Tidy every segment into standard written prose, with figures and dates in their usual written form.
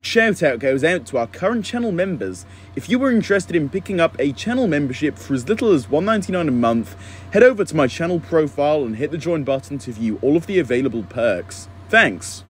Shout out goes out to our current channel members. If you were interested in picking up a channel membership for as little as $1.99 a month, head over to my channel profile and hit the join button to view all of the available perks. Thanks!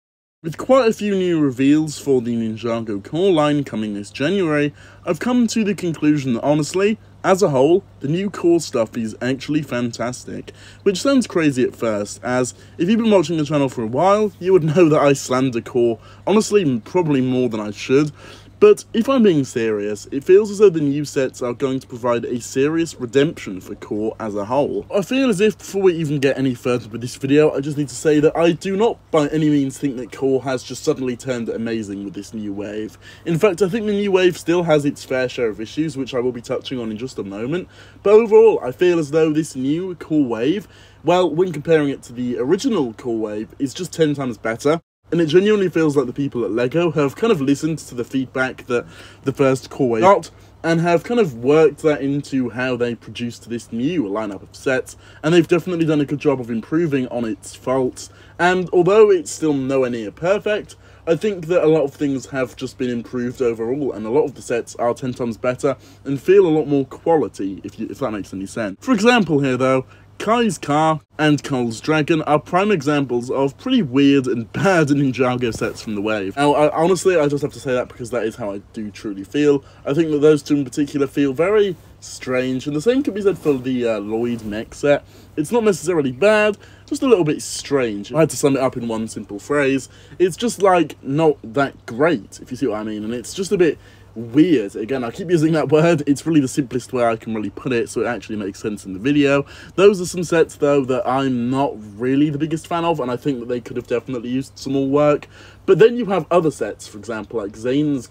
With quite a few new reveals for the Ninjago Core line coming this January, I've come to the conclusion that honestly, as a whole, the new core stuff is actually fantastic. Which sounds crazy at first, as if you've been watching the channel for a while, you would know that I slander core, honestly probably more than I should. But if I'm being serious, it feels as though the new sets are going to provide a serious redemption for core as a whole. I feel as if before we even get any further with this video, I just need to say that I do not by any means think that core has just suddenly turned amazing with this new wave. In fact, I think the new wave still has its fair share of issues, which I will be touching on in just a moment. But overall, I feel as though this new core wave, well, when comparing it to the original core wave, is just 10 times better. And it genuinely feels like the people at LEGO have kind of listened to the feedback that the first core wave got, and have kind of worked that into how they produced this new lineup of sets, and they've definitely done a good job of improving on its faults. And although it's still nowhere near perfect, I think that a lot of things have just been improved overall, and a lot of the sets are 10 times better and feel a lot more quality, if that makes any sense. For example here though, Kai's car and Cole's dragon are prime examples of pretty weird and bad Ninjago sets from the wave. Now, honestly, I just have to say that because that is how I do truly feel. I think that those two in particular feel very strange, and the same can be said for the Lloyd mech set. It's not necessarily bad, just a little bit strange. If I had to sum it up in one simple phrase, it's just like not that great, if you see what I mean, and it's just a bit weird. Again, I keep using that word, it's really the simplest way I can really put it, so it actually makes sense in the video. Those are some sets though that I'm not really the biggest fan of, and I think that they could have definitely used some more work. But then you have other sets, for example, like Zane's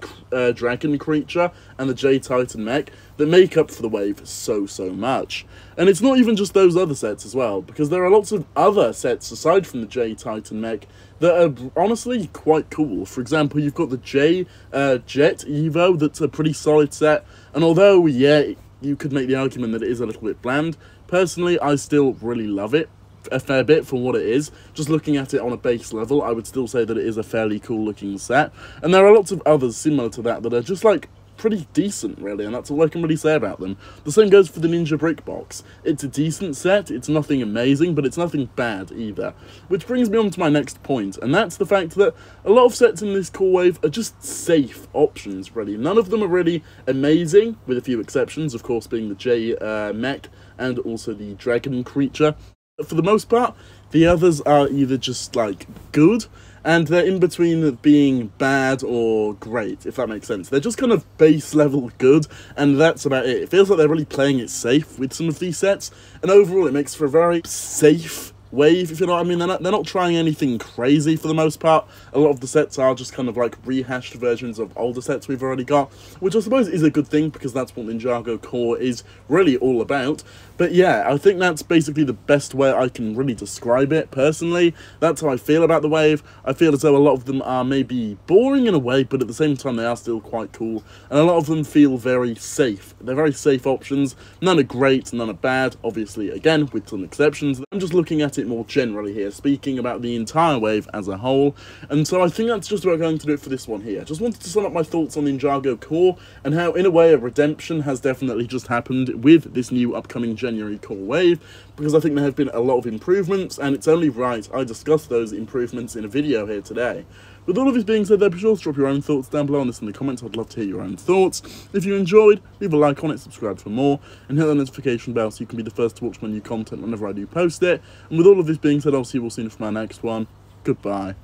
dragon creature and the J-Titan mech, that make up for the wave so much. And it's not even just those other sets as well, because there are lots of other sets aside from the J-Titan mech that are honestly quite cool. For example, you've got the Jet Evo, that's a pretty solid set, and although, yeah, you could make the argument that it is a little bit bland, personally, I still really love it a fair bit for what it is. Just looking at it on a base level, I would still say that it is a fairly cool looking set, and there are lots of others similar to that that are just like pretty decent, really, and that's all I can really say about them. The same goes for the Ninja Brick Box. It's a decent set, it's nothing amazing, but it's nothing bad either. Which brings me on to my next point, and that's the fact that a lot of sets in this core wave are just safe options, really. None of them are really amazing, with a few exceptions, of course being the J mech and also the dragon creature. But for the most part, the others are either just like good, and they're in between being bad or great, if that makes sense. They're just kind of base level good, and that's about it. It feels like they're really playing it safe with some of these sets, and overall it makes for a very safe wave, if you know what I mean. They're not trying anything crazy for the most part. A lot of the sets are just kind of like rehashed versions of older sets we've already got, which I suppose is a good thing because that's what Ninjago Core is really all about. But yeah, I think that's basically the best way I can really describe it, personally. That's how I feel about the wave. I feel as though a lot of them are maybe boring in a way, but at the same time they are still quite cool, and a lot of them feel very safe. They're very safe options. None are great, none are bad, obviously, again, with some exceptions. I'm just looking at it more generally here, speaking about the entire wave as a whole, and so I think that's just about going to do it for this one here. Just wanted to sum up my thoughts on Ninjago Core, and how, in a way, a redemption has definitely just happened with this new upcoming January core wave, because I think there have been a lot of improvements, and it's only right I discuss those improvements in a video here today. With all of this being said, though, be sure to drop your own thoughts down below on this in the comments. I'd love to hear your own thoughts. If you enjoyed, leave a like on it, subscribe for more, and hit that notification bell so you can be the first to watch my new content whenever I do post it. And with all of this being said, I'll see you all soon for my next one. Goodbye.